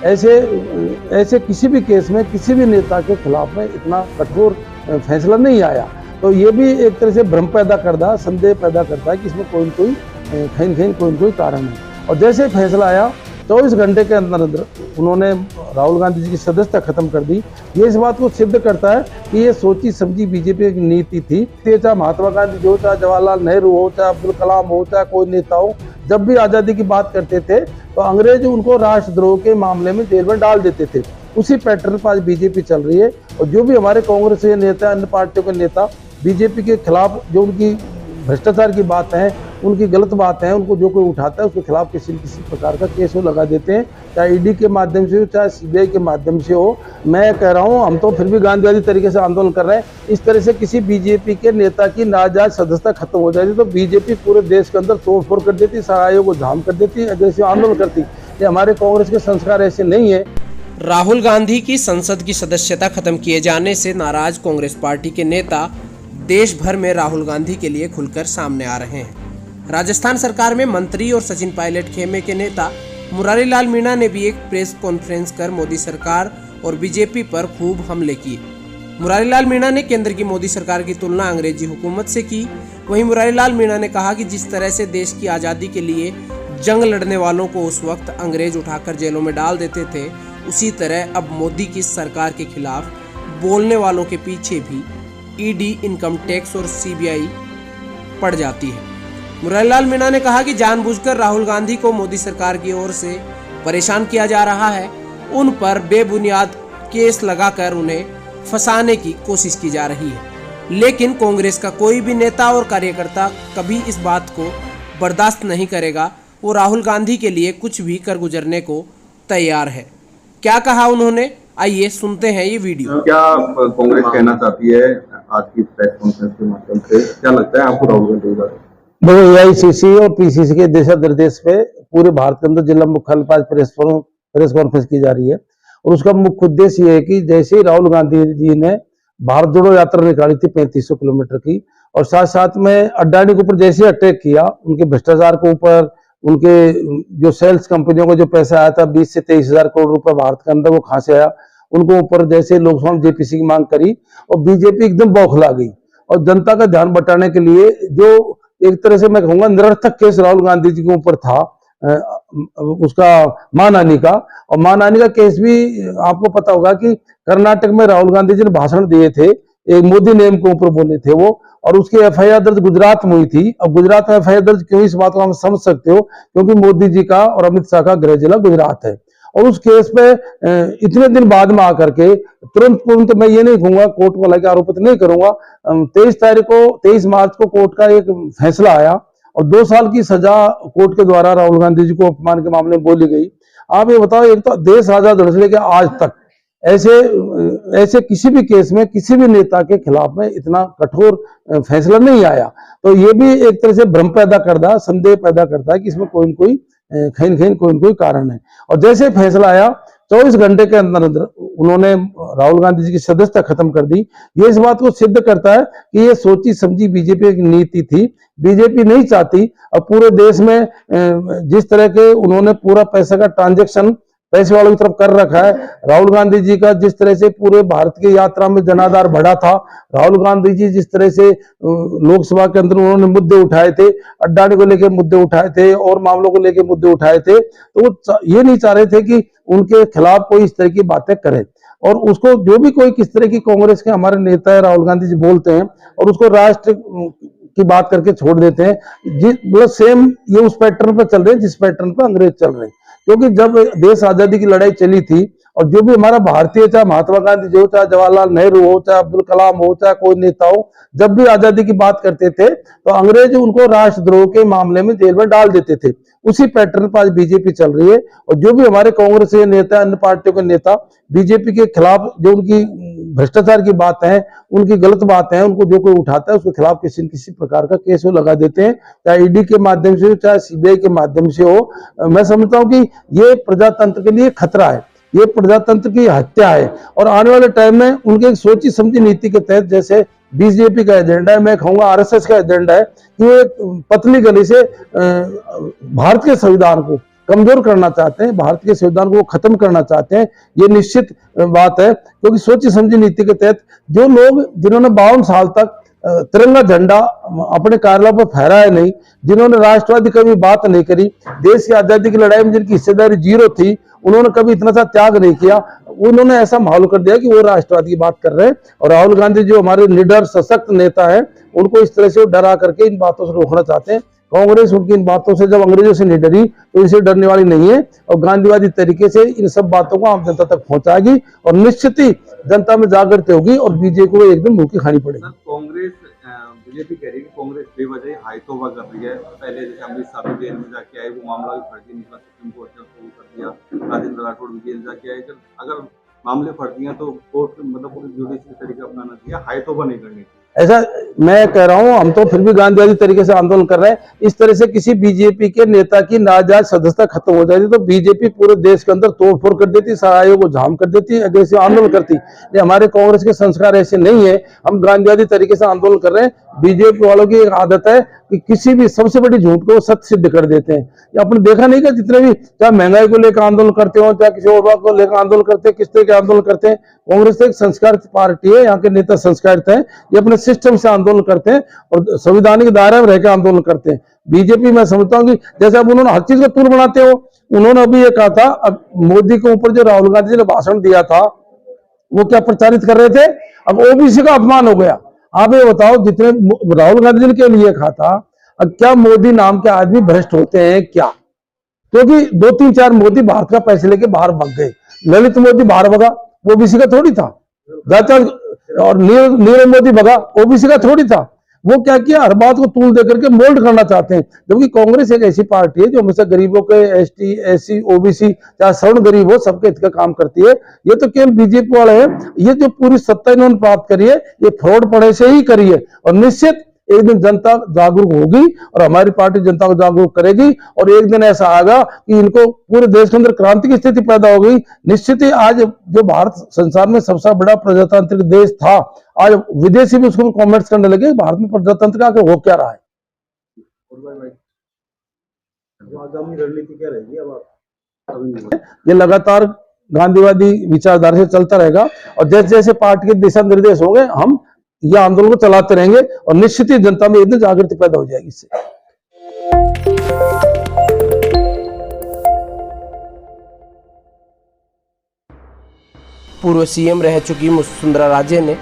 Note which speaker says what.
Speaker 1: ऐसे ऐसे किसी भी केस में किसी भी नेता के खिलाफ में इतना कठोर फैसला नहीं आया। तो ये भी एक तरह से भ्रम पैदा करता, संदेह पैदा करता है कि इसमें कोई न कोई कहीं कहीं कोई न कोई कारण है। और जैसे फैसला आया 24 घंटे के अंदर अंदर उन्होंने राहुल गांधी जी की सदस्यता खत्म कर दी। ये इस बात को सिद्ध करता है कि ये सोची समझी बीजेपी की नीति थी। चाहे महात्मा गांधी हो, चाहे जवाहरलाल नेहरू हो, चाहे अब्दुल कलाम हो, चाहे कोई नेता हो, जब भी आज़ादी की बात करते थे तो अंग्रेज उनको राष्ट्रद्रोह के मामले में जेल में डाल देते थे। उसी पैटर्न पर आज बीजेपी चल रही है। और जो भी हमारे कांग्रेस के नेता, अन्य पार्टियों के नेता बीजेपी के खिलाफ जो उनकी भ्रष्टाचार की बात है, उनकी गलत बात है, उनको जो कोई उठाता है उसके खिलाफ किसी न किसी प्रकार का केस वो लगा देते हैं, चाहे ईडी के माध्यम से हो, चाहे सीबीआई के माध्यम से हो। मैं कह रहा हूँ, हम तो फिर भी गांधीवादी तरीके से आंदोलन कर रहे हैं। इस तरह से किसी बीजेपी के नेता की नाजायज सदस्यता खत्म हो जाती तो बीजेपी पूरे देश के अंदर तोड़ फोड़ कर देती, सरायों को जाम कर देती, अग्रेसिव आंदोलन करती। ये हमारे कांग्रेस के संस्कार ऐसे नहीं है।
Speaker 2: राहुल गांधी की संसद की सदस्यता खत्म किए जाने से नाराज कांग्रेस पार्टी के नेता देश भर में राहुल गांधी के लिए खुलकर सामने आ रहे हैं। राजस्थान सरकार में मंत्री और सचिन पायलट खेमे के नेता मुरारी लाल मीणा ने भी एक प्रेस कॉन्फ्रेंस कर मोदी सरकार और बीजेपी पर खूब हमले किए। मुरारी लाल मीणा ने केंद्र की मोदी सरकार की तुलना अंग्रेजी हुकूमत से की। वहीं मुरारी लाल मीणा ने कहा कि जिस तरह से देश की आज़ादी के लिए जंग लड़ने वालों को उस वक्त अंग्रेज उठाकर जेलों में डाल देते थे, उसी तरह अब मोदी की सरकार के खिलाफ बोलने वालों के पीछे भी ईडी, इनकम टैक्स और सीबीआई पड़ जाती है। मुरारी लाल मीणा ने कहा कि जानबूझकर राहुल गांधी को मोदी सरकार की ओर से परेशान किया जा रहा है। उन पर बेबुनियाद केस लगाकर उन्हें फंसाने की कोशिश की जा रही है। लेकिन कांग्रेस का कोई भी नेता और कार्यकर्ता कभी इस बात को बर्दाश्त नहीं करेगा। वो राहुल गांधी के लिए कुछ भी कर गुजरने को तैयार है। क्या कहा उन्होंने, आइए सुनते हैं ये वीडियो।
Speaker 3: क्या कांग्रेस कहना चाहती है आज की प्रेस कॉन्फ्रेंस के माध्यम से? क्या लगता है आपको राहुल गांधी का?
Speaker 1: देखो, एआईसीसी और पीसीसी के दिशा निर्देश पे पूरे भारत के अंदर जिला मुख्यालय पर प्रेस कॉन्फ्रेंस की जा रही है। और उसका मुख्य उद्देश्य ये है कि जैसे ही राहुल गांधी जी ने भारत जोड़ो यात्रा निकाली थी 3500 किलोमीटर की, और साथ साथ में अडानी के ऊपर जैसे अटैक किया, उनके भ्रष्टाचार के ऊपर, उनके जो सेल्स कंपनियों को जो पैसा आया था 20 से 23 हजार करोड़ रुपए भारत के अंदर, वो कहां से आया, उनको ऊपर जैसे लोकसभा में जेपीसी की मांग करी और बीजेपी एकदम बौखला गई। और जनता का ध्यान बटाने के लिए जो एक तरह से मैं कहूंगा निरर्थक केस राहुल गांधी जी के ऊपर था, उसका मानहानि का, और मानहानि का केस भी आपको पता होगा कि कर्नाटक में राहुल गांधी जी ने भाषण दिए थे, एक मोदी नेम के ऊपर बोले थे वो, और उसकी एफआईआर दर्ज गुजरात में हुई थी। अब गुजरात में एफआईआर दर्ज क्यों, इस बात को हम समझ सकते हो, क्योंकि मोदी जी का और अमित शाह का गृह जिला गुजरात है। और उस केस पे इतने दिन बाद में आकर के तुरंत मैं ये नहीं कहूंगा, कोर्ट को लेकर आरोपित नहीं करूंगा, 23 मार्च को कोर्ट का एक फैसला आया और 2 साल की सजा कोर्ट के द्वारा राहुल गांधी जी को अपमान के मामले में बोली गई। आप ये बताओ, एक तो देश आजाद होने से लेकर आज तक ऐसे किसी भी केस में किसी भी नेता के खिलाफ में इतना कठोर फैसला नहीं आया। तो ये भी एक तरह से भ्रम पैदा करता है, संदेह पैदा करता है कि इसमें कोई न कोई कहीं न कोई कारण है। और जैसे फैसला आया 24 घंटे के अंदर अंदर उन्होंने राहुल गांधी जी की सदस्यता खत्म कर दी। ये इस बात को सिद्ध करता है कि ये सोची समझी बीजेपी की नीति थी। बीजेपी नहीं चाहती अब पूरे देश में जिस तरह के उन्होंने पूरा पैसे का ट्रांजैक्शन पैसे वालों की तरफ कर रखा है। राहुल गांधी जी का जिस तरह से पूरे भारत की यात्रा में जनाधार बढ़ा था, राहुल गांधी जी जिस तरह से लोकसभा के अंदर उन्होंने मुद्दे उठाए थे, अडानी को लेकर मुद्दे उठाए थे और मामलों को लेकर मुद्दे उठाए थे, तो वो ये नहीं चाह रहे थे कि उनके खिलाफ कोई इस तरह की बातें करे। और उसको जो भी कोई किस तरह की कांग्रेस के हमारे नेता है राहुल गांधी जी बोलते हैं और उसको राष्ट्र की बात करके छोड़ देते हैं, मतलब सेम ये उस पैटर्न पर चल रहे हैं जिस पैटर्न पर अंग्रेज चल रहे हैं। क्योंकि जब देश आजादी की लड़ाई चली थी और जो भी हमारा भारतीय, चाहे महात्मा गांधी जी हो, चाहे जवाहरलाल नेहरू हो, चाहे अब्दुल कलाम हो, चाहे कोई नेता हो, जब भी आजादी की बात करते थे तो अंग्रेज उनको राष्ट्रद्रोह के मामले में जेल में डाल देते थे। उसी पैटर्न पर आज बीजेपी चल रही है। और जो भी हमारे कांग्रेस के नेता, अन्य पार्टियों के नेता बीजेपी के खिलाफ जो उनकी भ्रष्टाचार की बात है, उनकी गलत बात है, उनको जो कोई उठाता है उसके खिलाफ किसी न किसी प्रकार का केस वो लगा देते हैं, चाहे ईडी के माध्यम से हो, चाहे सीबीआई के माध्यम से हो। मैं समझता हूं कि ये प्रजातंत्र के लिए खतरा है, ये प्रजातंत्र की हत्या है। और आने वाले टाइम में उनके एक सोची समझी नीति के तहत, जैसे बीजेपी का एजेंडा है, मैं कहूंगा आरएसएस का एजेंडा है कि वो एक पतली गली से भारत के संविधान को कमजोर करना चाहते हैं, भारत के संविधान को खत्म करना चाहते हैं, ये निश्चित बात है। क्योंकि सोची समझी नीति के तहत जो लोग जिन्होंने 52 साल तक तिरंगा झंडा अपने कार्यालय पर फहराया नहीं, जिन्होंने राष्ट्रवादी कभी बात नहीं करी, देश की आजादी की लड़ाई में जिनकी हिस्सेदारी जीरो थी, उन्होंने कभी इतना सा त्याग नहीं किया, उन्होंने ऐसा माहौल कर दिया कि वो राष्ट्रवाद की बात कर रहे हैं। और राहुल गांधी जो हमारे निडर सशक्त नेता है, उनको इस तरह से डरा करके इन बातों से रोकना चाहते हैं। कांग्रेस उनकी इन बातों से जब अंग्रेजों से नहीं डरी तो इसे डरने वाली नहीं है, और गांधीवादी तरीके से इन सब बातों को आम जनता तक पहुंचाएगी और निश्चित ही जनता में जागृति होगी और बीजेपी को एकदम मुंह की खानी पड़ेगी।
Speaker 3: कांग्रेस बीजेपी कह रही है कि कांग्रेस बेवजह हाई तौबा कर रही है। पहले जैसे अमित शाह जेल में जाके आए, वो मामला भी फर्जी निकला, सुप्रीम कोर्ट ने उसको कर दिया। राजेंद्र राठौड़ भी जेल जाके आए। अगर मामले फर्जी हैं तो कोर्ट मतलब पूरी जुडिशरी तरीका अपनाना चाहिए, हाई तौबा नहीं करनी।
Speaker 1: ऐसा मैं कह रहा हूं, हम तो फिर भी गांधीवादी तरीके से आंदोलन कर रहे हैं। इस तरह से किसी बीजेपी के नेता की नाजायज सदस्यता खत्म हो जाती तो बीजेपी पूरे देश के अंदर तोड़फोड़ कर देती, सरायों को जाम कर देती, अग्रेसिव आंदोलन करती। ये हमारे कांग्रेस के संस्कार ऐसे नहीं है, हम गांधीवादी तरीके से आंदोलन कर रहे हैं। बीजेपी वालों की एक आदत है कि किसी भी सबसे बड़ी झूठ को सत्य सिद्ध कर देते हैं। ये आपने देखा नहीं कि जितने भी चाहे महंगाई को लेकर आंदोलन करते हो, चाहे किसी और बात को लेकर आंदोलन करते हैं, किस तरह के आंदोलन करते हैं। कांग्रेस एक संस्कारित पार्टी है, यहाँ के नेता संस्कारित है, ये अपने सिस्टम से आंदोलन करते हैं और संवैधानिक दायरे में रहकर आंदोलन करते हैं। बीजेपी मैं समझता हूँ कि जैसे अब उन्होंने हर चीज को तूल बनाते हो, उन्होंने अभी ये कहा था, अब मोदी के ऊपर जो राहुल गांधी जी ने भाषण दिया था वो क्या प्रचारित कर रहे थे, अब ओबीसी का अपमान हो गया। आप ये बताओ, जितने राहुल गांधी जी के लिए कहा था, अब क्या मोदी नाम के आदमी भ्रष्ट होते हैं क्या? क्योंकि 2-3-4 मोदी भारत का पैसे लेके बाहर भाग गए। ललित मोदी बाहर भगा, वो ओबीसी का थोड़ी था। और नीरव मोदी भगा, ओबीसी का थोड़ी था। वो क्या किया, हर बात को तूल दे करके मोल्ड करना चाहते हैं। जबकि कांग्रेस एक ऐसी पार्टी है जो हमेशा गरीबों के, एसटी, एससी, ओबीसी, चाहे सवर्ण गरीब हो, सबके हित का काम करती है। ये तो केवल बीजेपी वाले हैं, ये जो पूरी सत्ता इन्होंने प्राप्त करी है, ये फ्रॉड पड़े से ही करी है। और निश्चित एक दिन जनता जागरूक होगी और हमारी पार्टी जनता को जागरूक करेगी, और एक दिन ऐसा आएगा कि इनको पूरे देश के अंदर क्रांति की स्थिति पैदा होगी। निश्चित ही आज जो भारत संसार में सबसे बड़ा प्रजातांत्रिक देश था, आज विदेशी भी उसको कमेंट्स करने लगे भारत में प्रजातंत्र का हो क्या रहा है। आगामी रणनीति क्या रहेगी अब? ये लगातार गांधीवादी विचारधारा से चलता रहेगा, और जैसे जैसे पार्टी के दिशा निर्देश होंगे, हम यह आंदोलन को चलाते रहेंगे और निश्चित ही जनता में एकदम जागृति पैदा हो जाएगी इससे।
Speaker 2: पूर्व सीएम रह चुकी वसुंधरा राजे ने